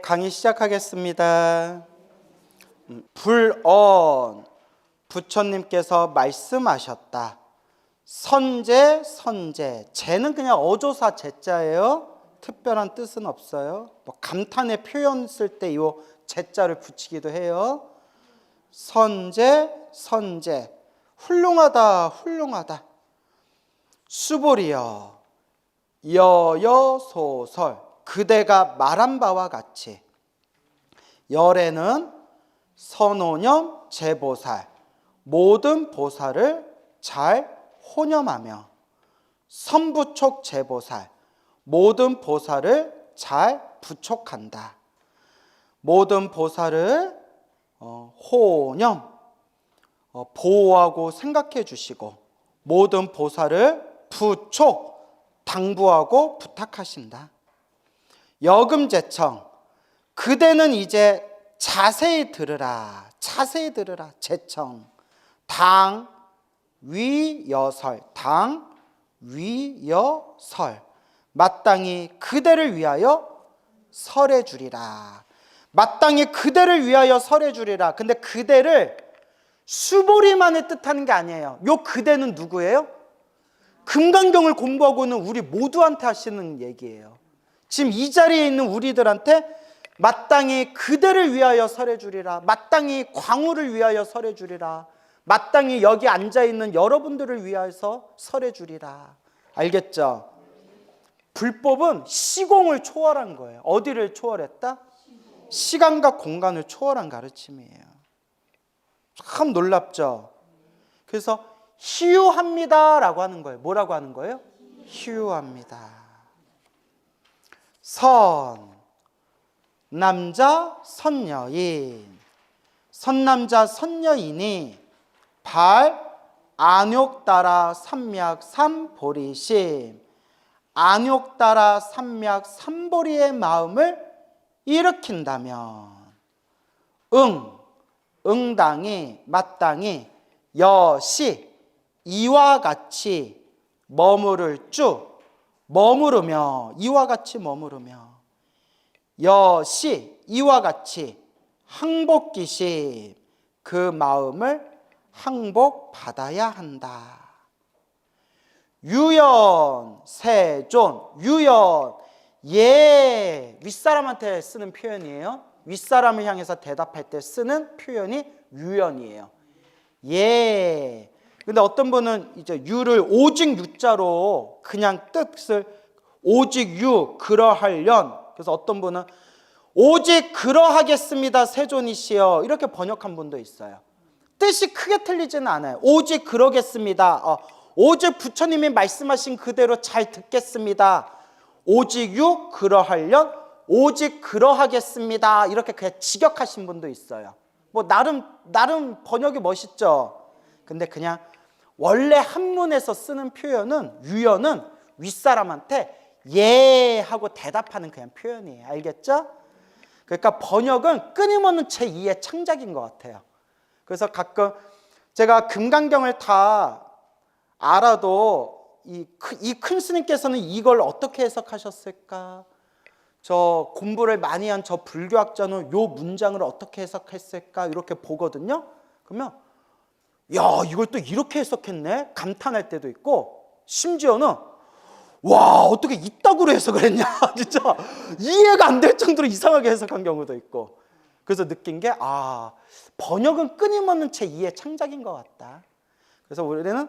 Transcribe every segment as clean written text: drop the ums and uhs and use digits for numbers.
강의 시작하겠습니다. 불언, 부처님께서 말씀하셨다. 선제, 선제. 제는 그냥 어조사 제자예요. 특별한 뜻은 없어요. 뭐 감탄의 표현 쓸 때 이 제자를 붙이기도 해요. 선제, 선제. 훌륭하다, 훌륭하다. 수보리여, 여여소설. 그대가 말한 바와 같이. 열에는 선오념 제보살, 모든 보살을 잘 혼념하며, 선부촉 제보살, 모든 보살을 잘 부촉한다. 모든 보살을 혼념, 보호하고 생각해 주시고, 모든 보살을 부촉, 당부하고 부탁하신다. 여금제청, 그대는 이제 자세히 들으라, 자세히 들으라. 제청, 당 위여설, 당 위여설, 마땅히 그대를 위하여 설해 주리라. 마땅히 그대를 위하여 설해 주리라. 근데 그대를 수보리만을 뜻하는 게 아니에요. 요 그대는 누구예요? 금강경을 공부하고 있는 우리 모두한테 하시는 얘기예요. 지금 이 자리에 있는 우리들한테 마땅히 그대를 위하여 설해 주리라. 마땅히 광우를 위하여 설해 주리라. 마땅히 여기 앉아있는 여러분들을 위하여서 설해 주리라. 알겠죠? 불법은 시공을 초월한 거예요. 어디를 초월했다? 시간과 공간을 초월한 가르침이에요. 참 놀랍죠? 그래서 희유합니다라고 하는 거예요. 뭐라고 하는 거예요? 희유합니다. 선, 남자, 선여인. 선남자, 선여인이 발, 안욕 따라 삼맥 삼보리심, 안욕 따라 삼맥 삼보리의 마음을 일으킨다면, 응당히, 마땅히, 여시, 이와 같이 머무를 쭉, 머무르며, 이와 같이 머무르며, 여시, 이와 같이 항복기심, 그 마음을 항복받아야 한다. 유연, 세존, 유연, 예, 윗사람한테 쓰는 표현이에요. 윗사람을 향해서 대답할 때 쓰는 표현이 유연이에요. 예. 근데 어떤 분은 이제 유를 오직 유자로 그냥 뜻을 오직 유, 그러하련. 그래서 어떤 분은 오직 그러하겠습니다, 세존이시여. 이렇게 번역한 분도 있어요. 뜻이 크게 틀리지는 않아요. 오직 그러겠습니다. 오직 부처님이 말씀하신 그대로 잘 듣겠습니다. 오직 유, 그러하련. 오직 그러하겠습니다. 이렇게 그냥 직역하신 분도 있어요. 뭐 나름 번역이 멋있죠. 근데 그냥 원래 한문에서 쓰는 표현은, 유연은 윗사람한테 예 하고 대답하는 그냥 표현이에요. 알겠죠? 그러니까 번역은 끊임없는 제2의 창작인 것 같아요. 그래서 가끔 제가 금강경을 다 알아도 이 큰 스님께서는 이걸 어떻게 해석하셨을까? 저 공부를 많이 한 저 불교학자는 요 문장을 어떻게 해석했을까? 이렇게 보거든요. 그러면 야, 이걸 또 이렇게 해석했네? 감탄할 때도 있고, 심지어는 와, 어떻게 이따구로 해석을 했냐? 진짜 이해가 안 될 정도로 이상하게 해석한 경우도 있고. 그래서 느낀 게 번역은 끊임없는 제2의 창작인 것 같다. 그래서 우리는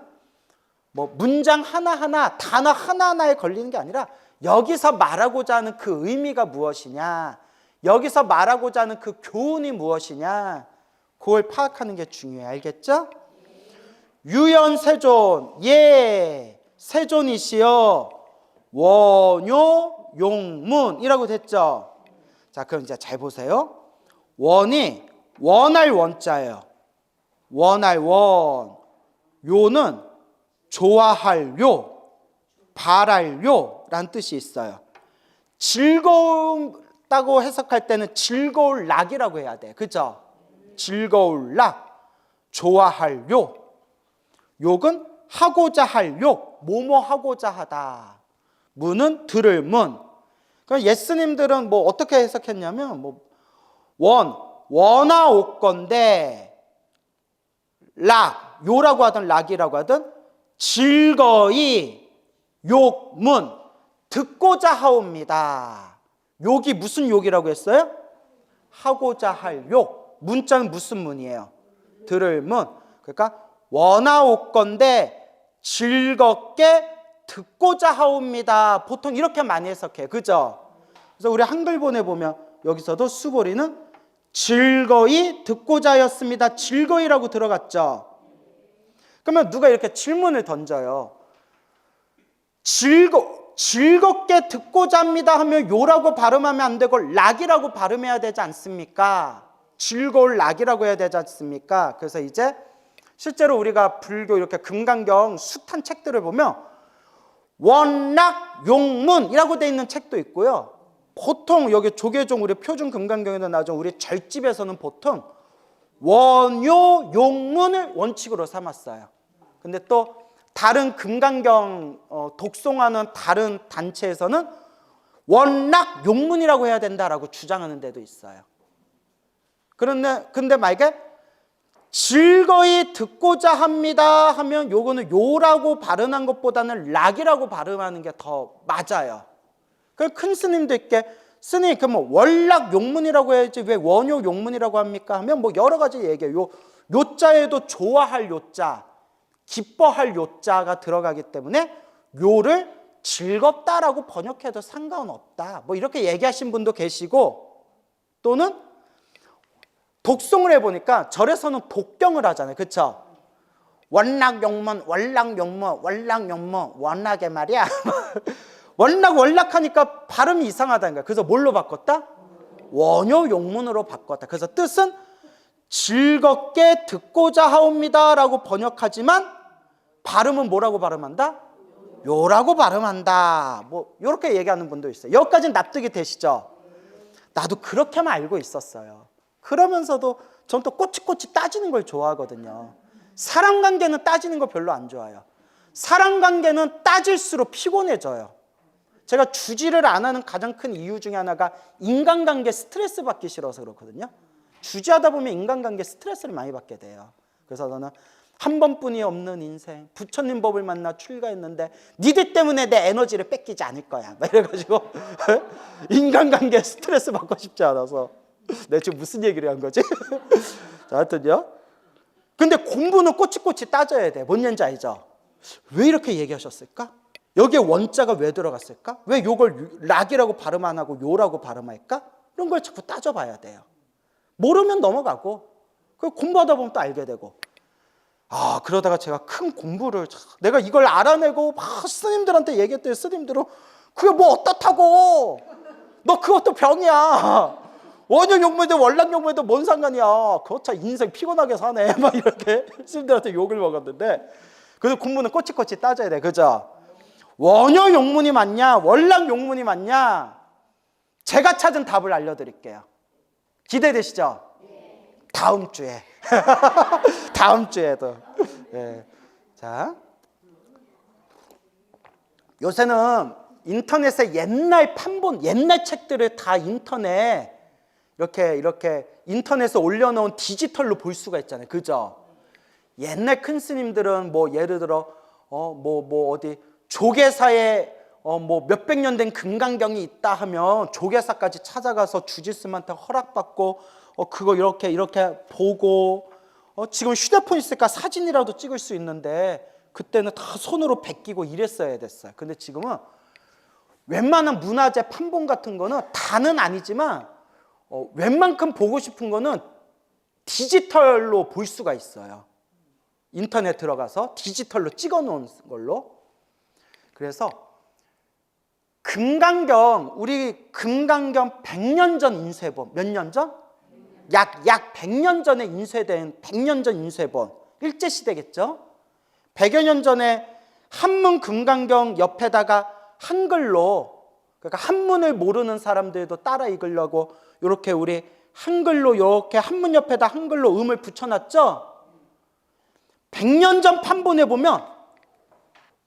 뭐 문장 하나하나, 단어 하나하나에 걸리는 게 아니라 여기서 말하고자 하는 그 의미가 무엇이냐, 여기서 말하고자 하는 그 교훈이 무엇이냐, 그걸 파악하는 게 중요해요. 알겠죠? 유연 세존, 예, 세존이시여, 원요 용문이라고 됐죠? 자, 그럼 이제 잘 보세요. 원이 원할 원자예요. 원할 원. 요는 좋아할 요, 바랄 요라는 뜻이 있어요. 즐거운다고 해석할 때는 즐거울 락이라고 해야 돼. 그죠? 즐거울 락, 좋아할 요. 욕은 하고자 할 욕, 뭐뭐 하고자 하다. 문은 들을 문. 그럼 예스님들은 뭐 어떻게 해석했냐면 뭐 원하옵건대 락, 요라고 하든 락이라고 하든 즐거이 욕문 듣고자 하옵니다. 욕이 무슨 욕이라고 했어요? 하고자 할 욕. 문자는 무슨 문이에요? 들을 문. 그러니까 원하옵건대 즐겁게 듣고자 하옵니다. 보통 이렇게 많이 해석해요. 그죠? 그래서 우리 한글본에 보면 여기서도 수고리는 즐거이 듣고자 하였습니다. 즐거이라고 들어갔죠. 그러면 누가 이렇게 질문을 던져요. 즐겁게 듣고자 합니다 하면 요라고 발음하면 안 되고 락이라고 발음해야 되지 않습니까? 즐거울 락이라고 해야 되지 않습니까? 그래서 이제 실제로 우리가 불교 이렇게 금강경 숱한 책들을 보면 원락 용문이라고 돼 있는 책도 있고요. 보통 여기 조계종 우리 표준 금강경에도 나오죠. 우리 절집에서는 보통 원요 용문을 원칙으로 삼았어요. 근데 또 다른 금강경 독송하는 다른 단체에서는 원락 용문이라고 해야 된다라고 주장하는 데도 있어요. 근데 만약에 즐거이 듣고자 합니다 하면 요거는 요라고 발음한 것보다는 락이라고 발음하는 게 더 맞아요. 그 큰 스님도 있게 스님 그럼 원락 용문이라고 해야지 왜 원요 용문이라고 합니까? 하면 뭐 여러 가지 얘기해요. 요자에도 좋아할 요자, 기뻐할 요자가 들어가기 때문에 요를 즐겁다라고 번역해도 상관은 없다. 뭐 이렇게 얘기하신 분도 계시고 또는 독송을 해보니까 절에서는 독경을 하잖아요. 그렇죠? 원락용문, 원락용문, 원락용문, 원락의 말이야. 원락하니까 발음이 이상하다는 거야. 그래서 뭘로 바꿨다? 원효용문으로 바꿨다. 그래서 뜻은 즐겁게 듣고자 하옵니다 라고 번역하지만 발음은 뭐라고 발음한다? 요라고 발음한다. 뭐 이렇게 얘기하는 분도 있어요. 여기까지는 납득이 되시죠? 나도 그렇게만 알고 있었어요. 그러면서도 전 또 꼬치꼬치 따지는 걸 좋아하거든요. 사람관계는 따지는 거 별로 안 좋아해요. 사람관계는 따질수록 피곤해져요. 제가 주지를 안 하는 가장 큰 이유 중에 하나가 인간관계 스트레스 받기 싫어서 그렇거든요. 주지하다 보면 인간관계 스트레스를 많이 받게 돼요. 그래서 저는 한 번뿐이 없는 인생, 부처님 법을 만나 출가했는데 니들 때문에 내 에너지를 뺏기지 않을 거야. 막 이래가지고 인간관계 스트레스 받고 싶지 않아서 내가 지금 무슨 얘기를 한 거지? 자, 하여튼요. 근데 공부는 꼬치꼬치 따져야 돼. 뭔 얘기인지 알죠? 왜 이렇게 얘기하셨을까? 여기에 원자가 왜 들어갔을까? 왜 요걸 락이라고 발음 안 하고 요라고 발음할까? 이런 걸 자꾸 따져봐야 돼요. 모르면 넘어가고 공부하다 보면 또 알게 되고 그러다가 제가 큰 공부를 내가 이걸 알아내고 막 스님들한테 얘기했더니 스님들은 그게 뭐 어떻다고 너 그것도 병이야. 원효용문에도 원락용문에도 뭔 상관이야. 그렇자 인생 피곤하게 사네. 막 이렇게 스님들한테 욕을 먹었는데 그래서 공부는 꼬치꼬치 따져야 돼. 그죠? 원효용문이 맞냐 원락용문이 맞냐 제가 찾은 답을 알려드릴게요. 기대되시죠? 다음 주에 다음 주에도 네. 자, 요새는 인터넷에 옛날 판본 옛날 책들을 다 이렇게 인터넷에 올려놓은 디지털로 볼 수가 있잖아요. 그죠? 옛날 큰 스님들은 뭐 예를 들어 어디 조계사에 뭐 몇백 년 된 금강경이 있다 하면 조계사까지 찾아가서 주지스님한테 허락받고 그거 이렇게 보고 지금 휴대폰 있으니까 사진이라도 찍을 수 있는데 그때는 다 손으로 베끼고 이랬어야 됐어요. 근데 지금은 웬만한 문화재 판본 같은 거는 다는 아니지만 웬만큼 보고 싶은 거는 디지털로 볼 수가 있어요. 인터넷 들어가서 디지털로 찍어 놓은 걸로. 그래서 우리 금강경 100년 전 인쇄본, 몇 년 전? 약 100년 전에 인쇄된 100년 전 인쇄본, 일제시대겠죠? 100여 년 전에 한문 금강경 옆에다가 한글로, 그러니까 한문을 모르는 사람들도 따라 읽으려고 이렇게 우리 한글로 이렇게 한문 옆에다 한글로 음을 붙여놨죠? 100년 전 판본에 보면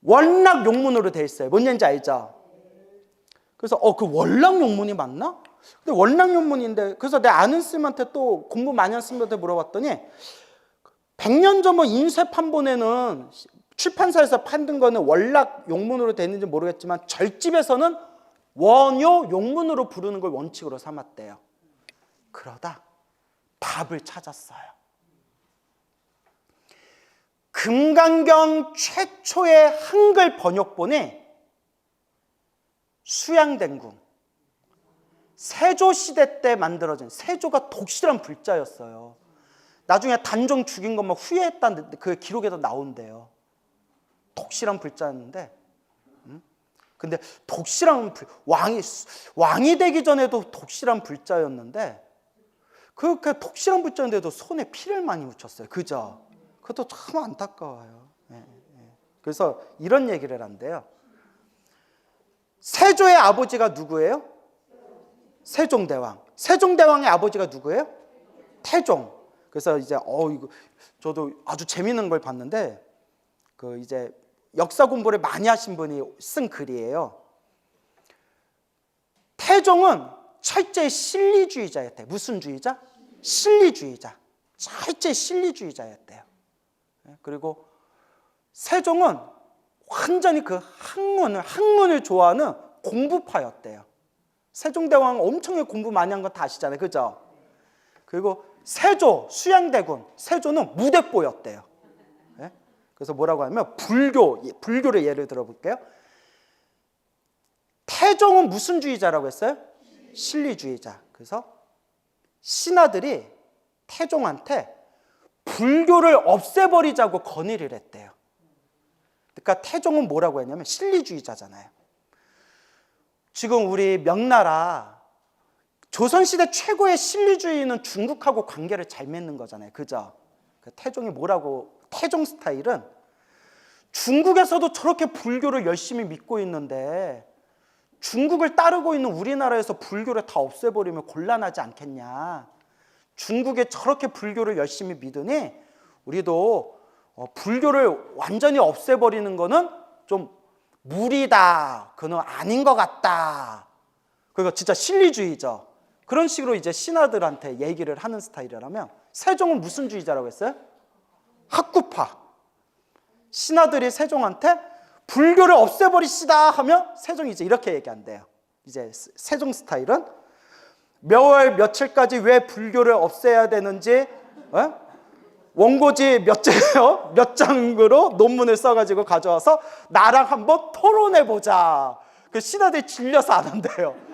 원락 용문으로 되어 있어요. 뭔 얘기인지 알죠? 그래서 그 월락용문이 맞나? 근데 월락용문인데, 그래서 내 아는 스님한테 또 공부 많이 한 스님한테 물어봤더니 100년 전 뭐 인쇄판본에는 출판사에서 판든 거는 월락용문으로 돼 있는지 모르겠지만 절집에서는 원효용문으로 부르는 걸 원칙으로 삼았대요. 그러다 답을 찾았어요. 금강경 최초의 한글 번역본이 수양댕궁 세조시대 때 만들어진, 세조가 독실한 불자였어요. 나중에 단종 죽인 것만 후회했다는 그 기록에도 나온대요. 독실한 불자였는데, 근데 독실한 왕이 되기 전에도 독실한 불자였는데, 그 독실한 불자인데도 손에 피를 많이 묻혔어요. 그죠? 그것도 참 안타까워요. 그래서 이런 얘기를 한대요. 세조의 아버지가 누구예요? 세종대왕. 세종대왕의 아버지가 누구예요? 태종. 그래서 이제 이거 저도 아주 재미있는 걸 봤는데, 그 이제 역사 공부를 많이 하신 분이 쓴 글이에요. 태종은 철저히 실리주의자였대요. 무슨 주의자? 실리주의자. 철저히 실리주의자였대요. 그리고 세종은 완전히 그 학문을 좋아하는 공부파였대요. 세종대왕 엄청 공부 많이 한 건 다 아시잖아요. 그죠? 그리고 세조, 수양대군, 세조는 무대뽀였대요. 그래서 뭐라고 하면 불교를 예를 들어볼게요. 태종은 무슨 주의자라고 했어요? 실리주의자. 그래서 신하들이 태종한테 불교를 없애버리자고 건의를 했대요. 그러니까 태종은 뭐라고 했냐면 실리주의자잖아요. 지금 우리 명나라 조선시대 최고의 실리주의는 중국하고 관계를 잘 맺는 거잖아요. 그죠? 태종이 태종 스타일은 중국에서도 저렇게 불교를 열심히 믿고 있는데 중국을 따르고 있는 우리나라에서 불교를 다 없애버리면 곤란하지 않겠냐. 중국에 저렇게 불교를 열심히 믿으니 우리도 불교를 완전히 없애버리는 거는 좀 무리다. 그건 아닌 것 같다. 그러니까 진짜 실리주의죠. 그런 식으로 이제 신하들한테 얘기를 하는 스타일이라면, 세종은 무슨 주의자라고 했어요? 학구파. 신하들이 세종한테 불교를 없애버리시다 하면 세종이 이제 이렇게 얘기한대요. 이제 세종 스타일은 몇월 며칠까지 왜 불교를 없애야 되는지 원고지 몇 장으로 논문을 써가지고 가져와서 나랑 한번 토론해보자. 그 신하들이 질려서 안 한대요.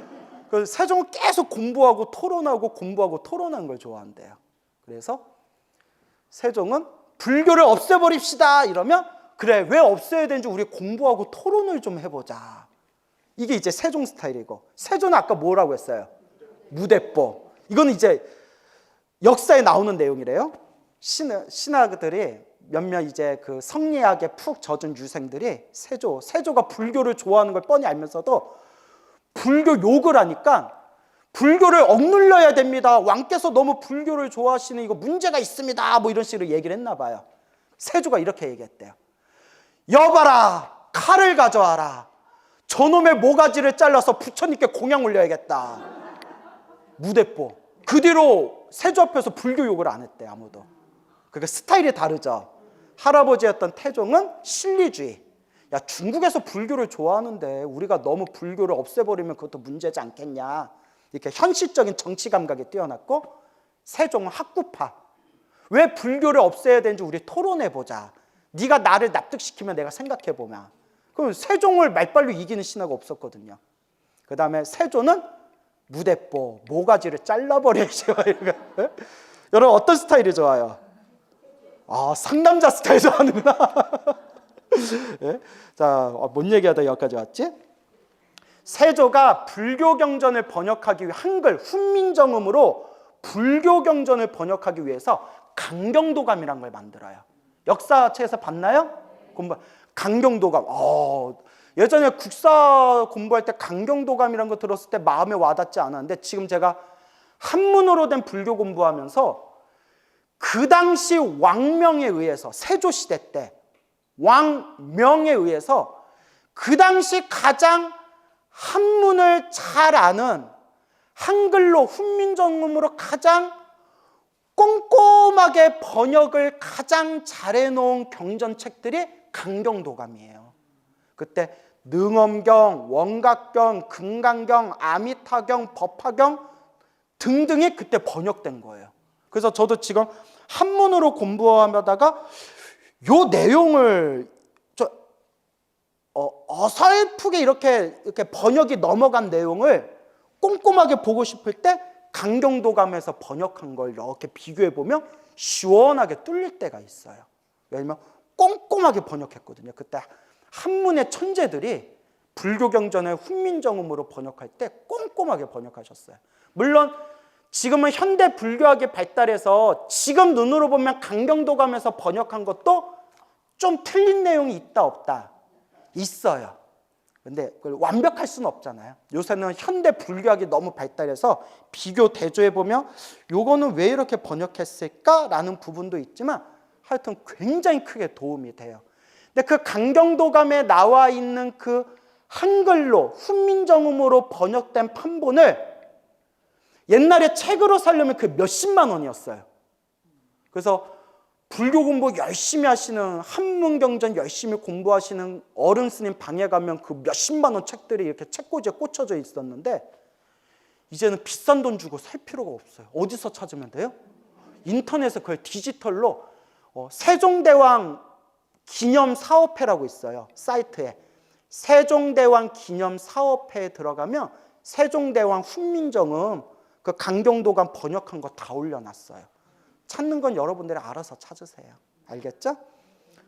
그 세종은 계속 공부하고 토론하는 걸 좋아한대요. 그래서 세종은 불교를 없애버립시다 이러면, 그래 왜 없애야 되는지 우리 공부하고 토론을 좀 해보자. 이게 이제 세종 스타일이고, 세조는 아까 뭐라고 했어요? 무대뽀. 이거는 이제 역사에 나오는 내용이래요. 신하들이 몇몇 이제 그 성리학에 푹 젖은 유생들이 세조가 불교를 좋아하는 걸 뻔히 알면서도 불교 욕을 하니까 불교를 억눌러야 됩니다. 왕께서 너무 불교를 좋아하시는 이거 문제가 있습니다. 뭐 이런 식으로 얘기를 했나 봐요. 세조가 이렇게 얘기했대요. 여봐라, 칼을 가져와라. 저놈의 모가지를 잘라서 부처님께 공양 올려야겠다. 무대뽀. 그 뒤로 세조 앞에서 불교 욕을 안 했대, 아무도. 그러니까 스타일이 다르죠. 할아버지였던 태종은 실리주의. 야, 중국에서 불교를 좋아하는데 우리가 너무 불교를 없애버리면 그것도 문제지 않겠냐. 이렇게 현실적인 정치 감각이 뛰어났고, 세종은 학구파. 왜 불교를 없애야 되는지 우리 토론해보자. 네가 나를 납득시키면 내가 생각해보면. 그럼 세종을 말빨로 이기는 신하가 없었거든요. 그 다음에 세조는 무대뽀, 모가지를 잘라버려야죠. 여러분 어떤 스타일이 좋아요? 상남자 스타일 좋아하는구나. 네? 자, 뭔 얘기하다 여기까지 왔지? 세조가 불교 경전을 번역하기 위해 한글 훈민정음으로 불교 경전을 번역하기 위해서 강경도감이라는 걸 만들어요. 역사책에서 봤나요? 강경도감. 예전에 국사 공부할 때 강경도감이라는 거 들었을 때 마음에 와닿지 않았는데, 지금 제가 한문으로 된 불교 공부하면서 그 당시 왕명에 의해서, 세조시대 때 왕명에 의해서 그 당시 가장 한문을 잘 아는 한글로 훈민정음으로 가장 꼼꼼하게 번역을 가장 잘해놓은 경전책들이 강경도감이에요. 그때 능엄경, 원각경, 금강경, 아미타경, 법화경 등등이 그때 번역된 거예요. 그래서 저도 지금 한문으로 공부하다가 요 내용을 어설프게 이렇게 번역이 넘어간 내용을 꼼꼼하게 보고 싶을 때 강경도감에서 번역한 걸 이렇게 비교해 보면 시원하게 뚫릴 때가 있어요. 왜냐면 꼼꼼하게 번역했거든요. 그때 한문의 천재들이 불교경전을 훈민정음으로 번역할 때 꼼꼼하게 번역하셨어요. 물론 지금은 현대 불교학이 발달해서 지금 눈으로 보면 강경도감에서 번역한 것도 좀 틀린 내용이 있다 없다 있어요. 근데 그걸 완벽할 수는 없잖아요. 요새는 현대 불교학이 너무 발달해서 비교 대조해 보면 요거는 왜 이렇게 번역했을까라는 부분도 있지만 하여튼 굉장히 크게 도움이 돼요. 근데 그 강경도감에 나와 있는 그 한글로 훈민정음으로 번역된 판본을 옛날에 책으로 사려면 그 몇십만 원이었어요. 그래서 불교 공부 열심히 하시는 한문경전 열심히 공부하시는 어른 스님 방에 가면 그 몇십만 원 책들이 이렇게 책꽂이에 꽂혀져 있었는데 이제는 비싼 돈 주고 살 필요가 없어요. 어디서 찾으면 돼요? 인터넷에 그걸 디지털로 세종대왕 기념사업회라고 있어요. 사이트에 세종대왕 기념사업회에 들어가면 세종대왕 훈민정음 그 강경도감 번역한 거 다 올려놨어요. 찾는 건 여러분들이 알아서 찾으세요. 알겠죠?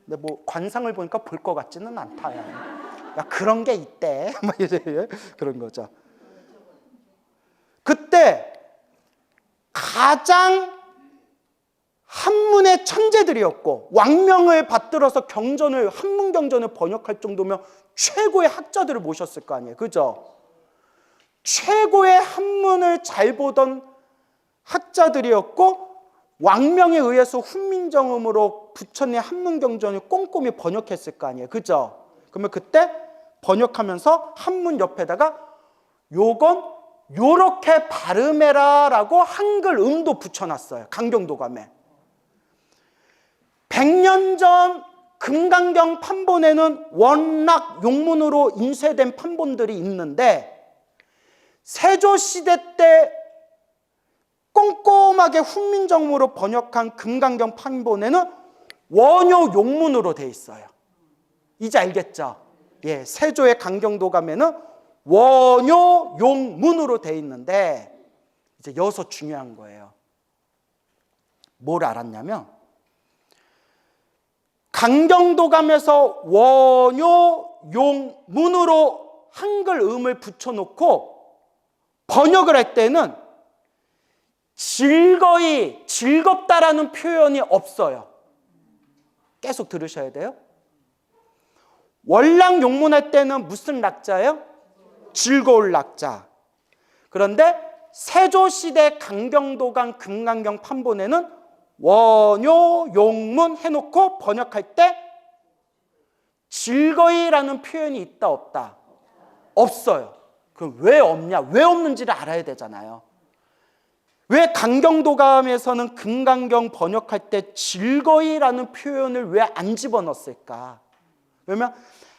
근데 뭐 관상을 보니까 볼 것 같지는 않다. 야, 그런 게 있대. 막 이제 그런 거죠. 그때 가장 한문의 천재들이었고 왕명을 받들어서 경전을 한문 경전을 번역할 정도면 최고의 학자들을 모셨을 거 아니에요. 그죠? 최고의 한문을 잘 보던 학자들이었고 왕명에 의해서 훈민정음으로 부처님 한문경전을 꼼꼼히 번역했을 거 아니에요. 그죠? 그러면 그때 번역하면서 한문 옆에다가 요건 요렇게 발음해라 라고 한글 음도 붙여놨어요. 강경도감에. 100년 전 금강경 판본에는 원락 용문으로 인쇄된 판본들이 있는데 세조시대 때 꼼꼼하게 훈민정음으로 번역한 금강경 판본에는 원효 용문으로 돼 있어요. 이제 알겠죠? 예, 세조의 강경도감에는 원효 용문으로 돼 있는데 이제 여기서 중요한 거예요. 뭘 알았냐면 강경도감에서 원효 용문으로 한글 음을 붙여놓고 번역을 할 때는 즐거이, 즐겁다라는 표현이 없어요. 계속 들으셔야 돼요. 월락 용문할 때는 무슨 락자예요? 즐거울 락자. 그런데 세조시대 강경도감 금강경 판본에는 원효 용문 해놓고 번역할 때 즐거이라는 표현이 있다 없다? 없어요. 그럼 왜 없냐? 왜 없는지를 알아야 되잖아요. 왜 강경도감에서는 금강경 번역할 때 즐거이라는 표현을 왜 안 집어넣었을까? 왜냐면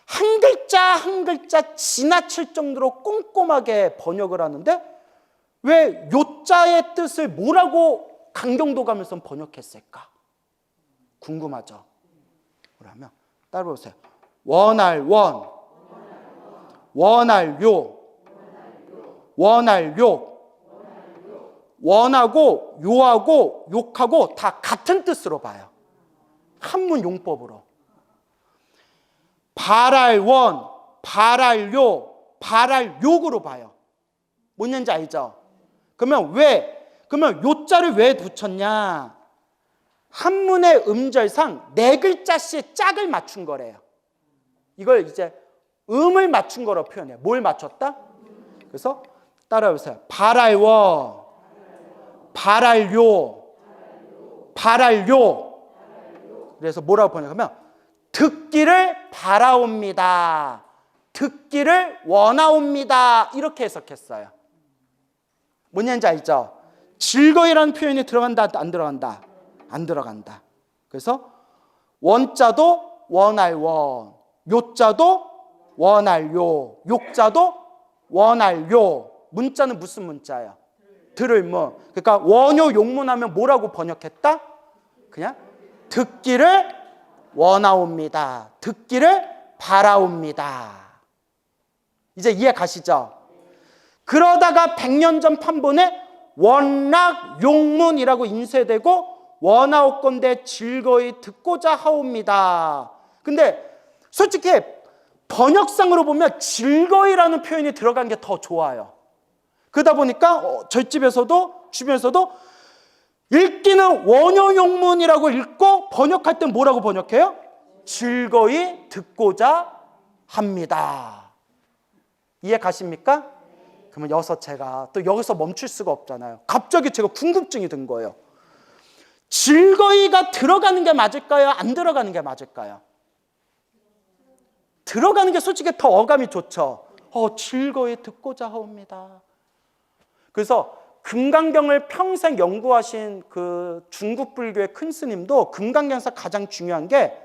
한 글자 한 글자 지나칠 정도로 꼼꼼하게 번역을 하는데 왜 요자의 뜻을 뭐라고 강경도감에서는 번역했을까? 궁금하죠? 그러면 따라보세요. 원할 원, 원할 요, 원할 욕, 원하고 요하고 욕하고 다 같은 뜻으로 봐요. 한문 용법으로. 발할 원, 발할 요, 발할 욕으로 봐요. 뭔지 알죠? 그러면 요자를 왜 붙였냐? 한문의 음절상 4글자씩 짝을 맞춘 거래요. 이걸 이제 음을 맞춘 거로 표현해요. 뭘 맞췄다? 그래서 따라해보세요. 발할 원, 발할 요, 발할 요. 그래서 뭐라고 번역하면 듣기를 바라옵니다. 듣기를 원하옵니다. 이렇게 해석했어요. 뭔 얘기인지 알죠? 즐거이라는 표현이 들어간다, 안 들어간다? 안 들어간다. 그래서 원자도 원할 원, 요자도 원할 요, 욕자도 원할 요. 문자는 무슨 문자예요? 들을 문. 그러니까 원요 용문하면 뭐라고 번역했다? 그냥 듣기를 원하옵니다. 듣기를 바라옵니다. 이제 이해 가시죠? 그러다가 100년 전 판본에 원락 용문이라고 인쇄되고 원하옵건대 즐거이 듣고자 하옵니다. 근데 솔직히 번역상으로 보면 즐거이라는 표현이 들어간 게 더 좋아요. 그러다 보니까 저희 집에서도 주변에서도 읽기는 원효용문이라고 읽고 번역할 땐 뭐라고 번역해요? 즐거이 듣고자 합니다. 이해 가십니까? 그러면 여기서 제가 또 여기서 멈출 수가 없잖아요. 갑자기 제가 궁금증이 든 거예요. 즐거이가 들어가는 게 맞을까요? 안 들어가는 게 맞을까요? 들어가는 게 솔직히 더 어감이 좋죠. 즐거이 듣고자 하옵니다. 그래서 금강경을 평생 연구하신 그 중국 불교의 큰 스님도 금강경에서 가장 중요한 게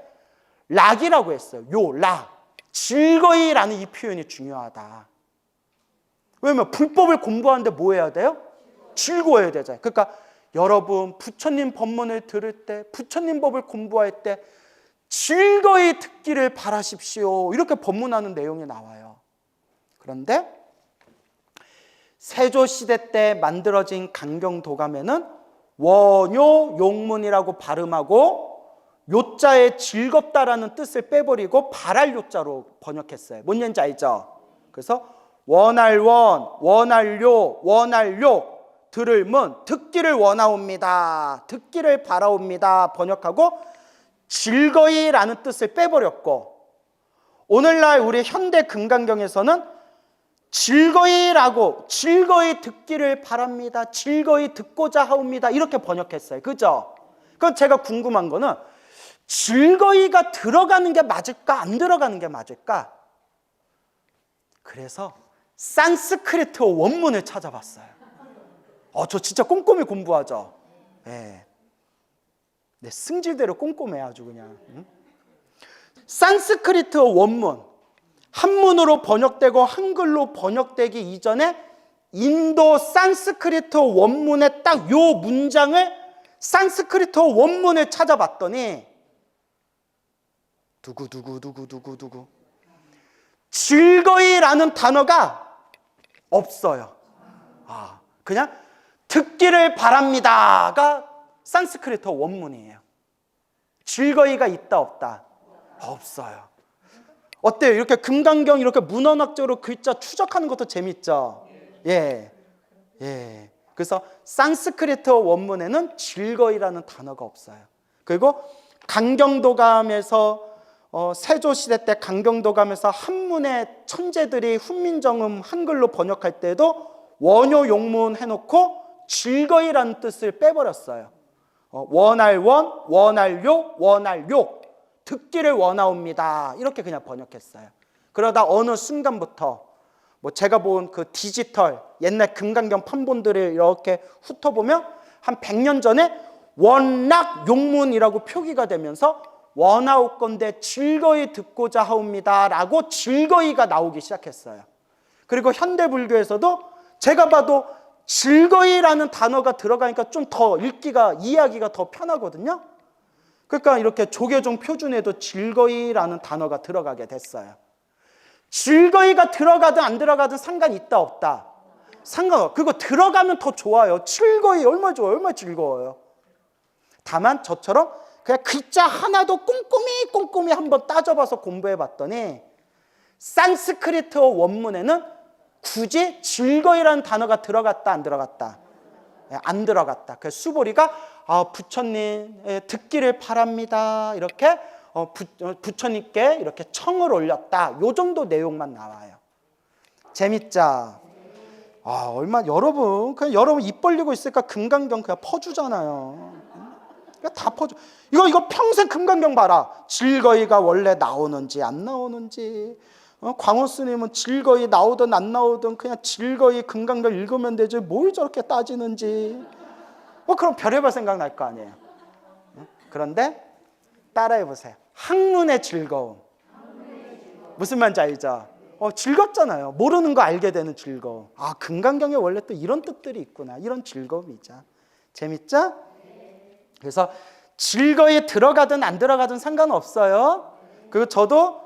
락이라고 했어요. 요, 락. 즐거이라는 이 표현이 중요하다. 왜냐면 불법을 공부하는데 뭐 해야 돼요? 즐거워야 되잖아요. 그러니까 여러분 부처님 법문을 들을 때, 부처님 법을 공부할 때 즐거이 듣기를 바라십시오. 이렇게 법문하는 내용이 나와요. 그런데 세조시대 때 만들어진 강경도감에는 원요 용문이라고 발음하고 요자에 즐겁다라는 뜻을 빼버리고 바랄 요자로 번역했어요. 뭔 얘기인지 알죠? 그래서 원할 원, 원할 요, 원할 요, 들을 문, 듣기를 원하옵니다. 듣기를 바라옵니다. 번역하고 즐거이라는 뜻을 빼버렸고, 오늘날 우리 현대 금강경에서는 즐거이라고 즐거이 듣기를 바랍니다. 즐거이 듣고자 하옵니다. 이렇게 번역했어요. 그죠? 그럼 제가 궁금한 거는 즐거이가 들어가는 게 맞을까? 안 들어가는 게 맞을까? 그래서 산스크리트 원문을 찾아봤어요. 저 진짜 꼼꼼히 공부하죠. 네. 내 승질대로 꼼꼼해 아주 그냥. 산스크리트 원문, 한문으로 번역되고 한글로 번역되기 이전에 인도 산스크리트 원문의 딱 요 문장을 산스크리트 원문을 찾아봤더니 두구 즐거이라는 단어가 없어요. 그냥 듣기를 바랍니다가 산스크리트 원문이에요. 즐거이가 있다 없다? 없어요. 어때요? 이렇게 금강경 이렇게 문헌학적으로 글자 추적하는 것도 재밌죠? 예. 그래서 산스크리트 원문에는 즐거이라는 단어가 없어요. 그리고 강경도감에서 세조시대 때 강경도감에서 한문의 천재들이 훈민정음 한글로 번역할 때도 원요 용문 해놓고 즐거이라는 뜻을 빼버렸어요. 원할 원, 원할 요, 원할 요, 듣기를 원하옵니다. 이렇게 그냥 번역했어요. 그러다 어느 순간부터 제가 본 그 디지털 옛날 금강경 판본들을 이렇게 훑어보면 한 100년 전에 원락 용문이라고 표기가 되면서 원하옵건대 즐거이 듣고자 하옵니다 라고 즐거이가 나오기 시작했어요. 그리고 현대불교에서도 제가 봐도 즐거이라는 단어가 들어가니까 좀 더 읽기가, 이해하기가 더 편하거든요. 그러니까 이렇게 조계종 표준에도 즐거이라는 단어가 들어가게 됐어요. 즐거이가 들어가든 안 들어가든 상관이 있다 없다? 상관없어요. 그거 들어가면 더 좋아요. 즐거이 얼마나 좋아요. 얼마나 즐거워요. 다만 저처럼 그냥 글자 하나도 꼼꼼히 한번 따져봐서 공부해봤더니 산스크리트 원문에는 굳이 즐거이라는 단어가 들어갔다 안 들어갔다? 안 들어갔다. 그래서 수보리가 부처님 듣기를 바랍니다. 이렇게 부처님께 이렇게 청을 올렸다. 요 정도 내용만 나와요. 재밌죠? 여러분 그냥 여러분 입 벌리고 있으니까 금강경 그냥 퍼주잖아요. 그냥 다 퍼줘. 이거 평생 금강경 봐라. 즐거이가 원래 나오는지 안 나오는지, 광호 스님은 즐거이 나오든 안 나오든 그냥 즐거이 금강경 읽으면 되지 뭘 저렇게 따지는지. 그럼 별의별 생각 날 거 아니에요. 그런데 따라해 보세요. 학문의 즐거움. 무슨 말인지 알죠? 즐겁잖아요. 모르는 거 알게 되는 즐거움. 금강경에 원래 또 이런 뜻들이 있구나. 이런 즐거움이죠. 재밌죠? 그래서 즐거이 들어가든 안 들어가든 상관없어요. 그리고 저도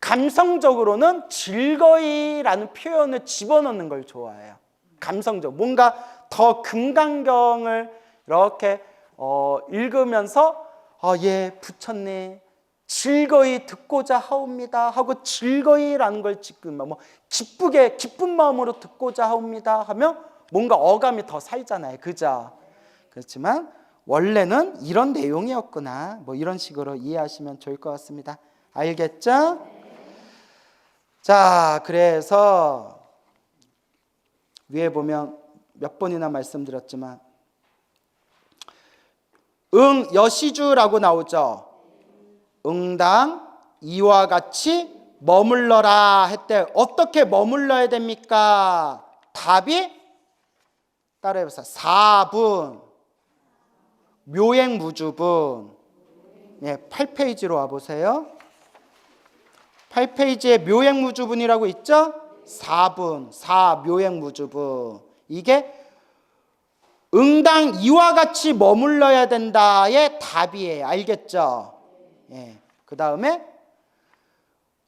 감성적으로는 즐거이라는 표현을 집어넣는 걸 좋아해요. 감성적. 뭔가 더 금강경을 이렇게 읽으면서 예, 부처님 즐거이 듣고자 하옵니다 하고 즐거이라는 걸 지금 기쁘게 기쁜 마음으로 듣고자 하옵니다 하면 뭔가 어감이 더 살잖아요. 그죠? 그렇지만 원래는 이런 내용이었구나. 이런 식으로 이해하시면 좋을 것 같습니다. 알겠죠? 자, 그래서 위에 보면 몇 번이나 말씀드렸지만 여시주라고 나오죠. 응당 이와 같이 머물러라 했대. 어떻게 머물러야 됩니까? 답이 따라해보세요. 4분 묘행무주분. 8페이지로 와보세요. 8페이지에 묘행무주분이라고 있죠? 4분, 4 묘행무주분. 이게 응당 이와 같이 머물러야 된다의 답이에요. 알겠죠? 그 다음에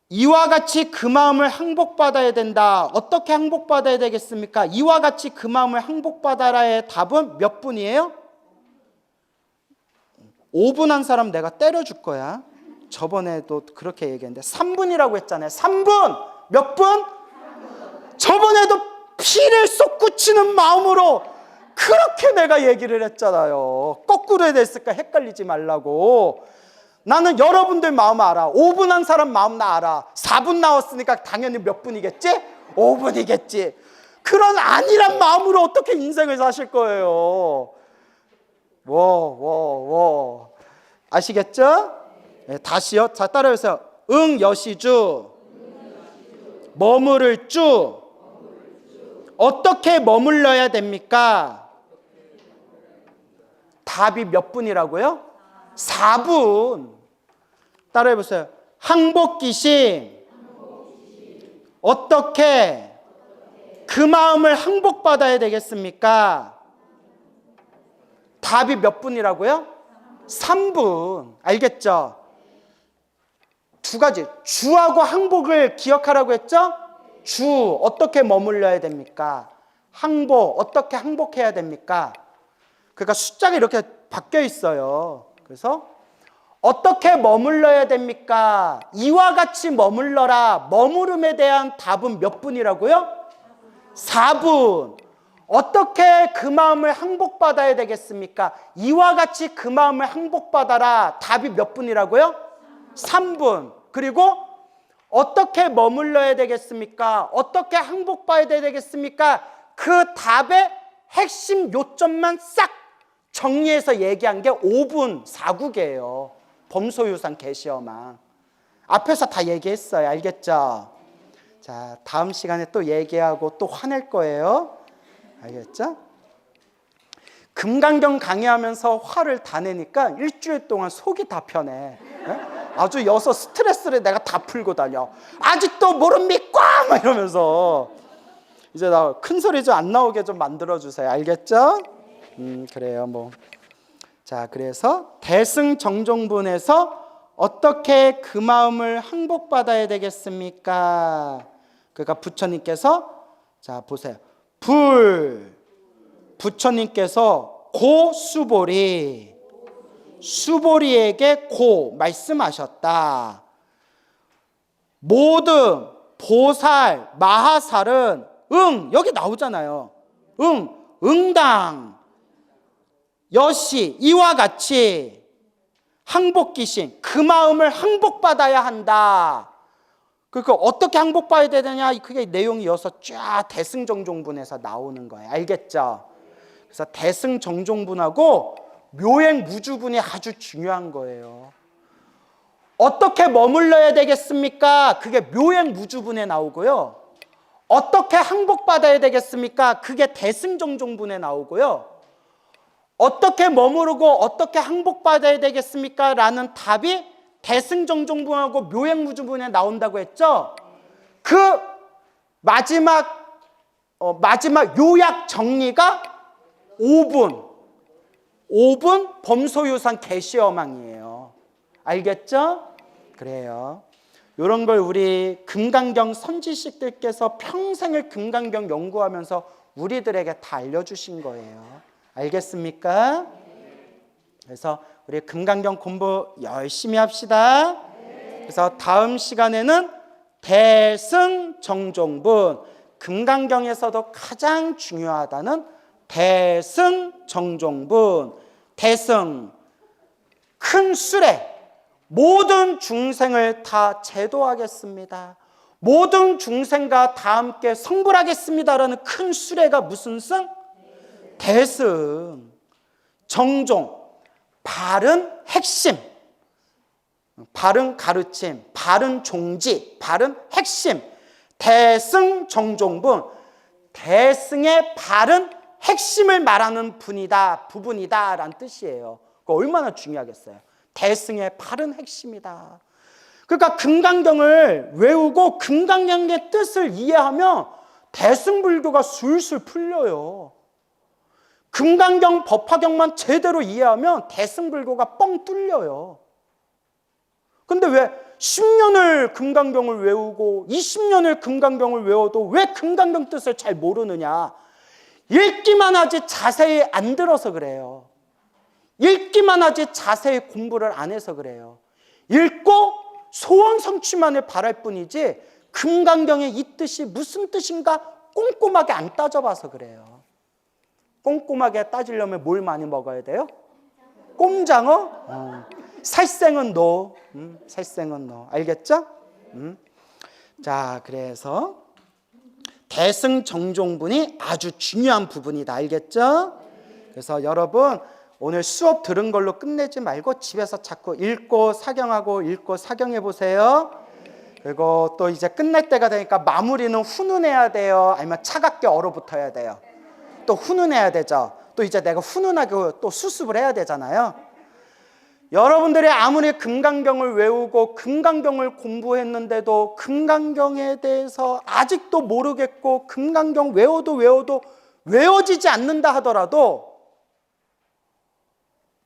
이와 같이 그 마음을 항복받아야 된다. 어떻게 항복받아야 되겠습니까? 이와 같이 그 마음을 항복받아라의 답은 몇 분이에요? 5분 한 사람 내가 때려줄 거야. 저번에도 그렇게 얘기했는데 3분이라고 했잖아요. 3분! 몇 분? 저번에도 피를 쏟구치는 마음으로 그렇게 내가 얘기를 했잖아요. 거꾸로 해야 됐을까 헷갈리지 말라고. 나는 여러분들 마음 알아. 5분 한 사람 마음 나 알아. 4분 나왔으니까 당연히 몇 분이겠지? 5분이겠지. 그런 아니란 마음으로 어떻게 인생을 사실 거예요? 아시겠죠? 다시요. 자, 따라해보세요. 여시주 머무를 주. 어떻게 머물러야 됩니까? 답이 몇 분이라고요? 4분. 따라해보세요. 항복기심. 어떻게 그 마음을 항복받아야 되겠습니까? 답이 몇 분이라고요? 3분. 알겠죠? 두 가지. 주하고 항복을 기억하라고 했죠? 주, 어떻게 머물러야 됩니까? 항복, 어떻게 항복해야 됩니까? 그러니까 숫자가 이렇게 바뀌어 있어요. 그래서 어떻게 머물러야 됩니까? 이와 같이 머물러라. 머무름에 대한 답은 몇 분이라고요? 4분. 어떻게 그 마음을 항복받아야 되겠습니까? 이와 같이 그 마음을 항복받아라. 답이 몇 분이라고요? 3분. 그리고 어떻게 머물러야 되겠습니까? 어떻게 항복받아야 되겠습니까? 그 답의 핵심 요점만 싹 정리해서 얘기한 게 5분 4국이에요. 범소유산 개시어만. 앞에서 다 얘기했어요. 알겠죠? 자, 다음 시간에 또 얘기하고 또 화낼 거예요. 알겠죠? 금강경 강의하면서 화를 다 내니까 일주일 동안 속이 다 편해. 아주 여서 스트레스를 내가 다 풀고 다녀. 아직도 모릅니까? 막 이러면서 이제 나 큰 소리 좀 안 나오게 좀 만들어 주세요. 알겠죠? 그래요. 자, 그래서 대승정종분에서 어떻게 그 마음을 항복받아야 되겠습니까? 그러니까 부처님께서 자 보세요. 부처님께서 수보리에게 말씀하셨다. 모든 보살, 마하살은 여기 나오잖아요. 응당, 여시 이와 같이 항복기심, 그 마음을 항복받아야 한다. 그러니까 어떻게 항복받아야 되느냐, 그게 내용이 이어서 쫙 대승정종분에서 나오는 거예요. 알겠죠? 그래서 대승정종분하고 묘행무주분이 아주 중요한 거예요. 어떻게 머물러야 되겠습니까? 그게 묘행무주분에 나오고요. 어떻게 항복받아야 되겠습니까? 그게 대승정종분에 나오고요. 어떻게 머무르고 어떻게 항복받아야 되겠습니까? 라는 답이 대승정종분하고 묘행무주분에 나온다고 했죠. 그 마지막 요약 정리가 5분 범소유산 개시어망이에요. 알겠죠? 그래요. 이런 걸 우리 금강경 선지식들께서 평생을 금강경 연구하면서 우리들에게 다 알려주신 거예요. 알겠습니까? 그래서 우리 금강경 공부 열심히 합시다. 그래서 다음 시간에는 대승정종분, 금강경에서도 가장 중요하다는 대승정종분, 대승, 큰 수레, 모든 중생을 다 제도하겠습니다. 모든 중생과 다 함께 성불하겠습니다라는 큰 수레가 무슨 승? 대승. 정종, 바른 핵심, 바른 가르침, 바른 종지, 바른 핵심, 대승정종분, 대승의 바른 핵심을 말하는 부분이다 라는 뜻이에요. 그거 얼마나 중요하겠어요. 대승의 바른 핵심이다. 그러니까 금강경을 외우고 금강경의 뜻을 이해하면 대승불교가 술술 풀려요. 금강경 법화경만 제대로 이해하면 대승불교가 뻥 뚫려요. 근데 왜 10년을 금강경을 외우고 20년을 금강경을 외워도 왜 금강경 뜻을 잘 모르느냐? 읽기만 하지 자세히 안 들어서 그래요. 읽기만 하지 자세히 공부를 안 해서 그래요. 읽고 소원 성취만을 바랄 뿐이지 금강경의 이 뜻이 무슨 뜻인가 꼼꼼하게 안 따져봐서 그래요. 꼼꼼하게 따지려면 뭘 많이 먹어야 돼요? 꼼장어? 살생은 노. 살생은 노. 알겠죠? 자, 그래서 대승정종분이 아주 중요한 부분이다. 알겠죠? 그래서 여러분 오늘 수업 들은 걸로 끝내지 말고 집에서 자꾸 읽고 사경하고 읽고 사경해 보세요. 그리고 또 이제 끝날 때가 되니까 마무리는 훈훈해야 돼요? 아니면 차갑게 얼어붙어야 돼요? 또 훈훈해야 되죠. 또 이제 내가 훈훈하게 또 수습을 해야 되잖아요. 여러분들이 아무리 금강경을 외우고 금강경을 공부했는데도 금강경에 대해서 아직도 모르겠고 금강경 외워도 외워지지 않는다 하더라도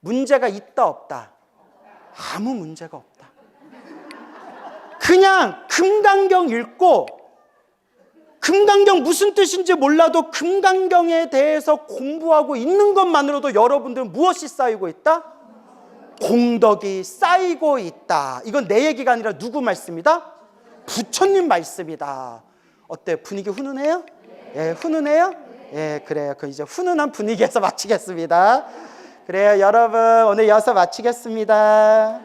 문제가 있다 없다? 아무 문제가 없다. 그냥 금강경 읽고 금강경 무슨 뜻인지 몰라도 금강경에 대해서 공부하고 있는 것만으로도 여러분들은 무엇이 쌓이고 있다? 공덕이 쌓이고 있다. 이건 내 얘기가 아니라 누구 말씀이다? 부처님 말씀이다. 어때요? 분위기 훈훈해요? 예, 훈훈해요? 예, 그래요. 그 이제 훈훈한 분위기에서 마치겠습니다. 그래요, 여러분 오늘 여기서 마치겠습니다.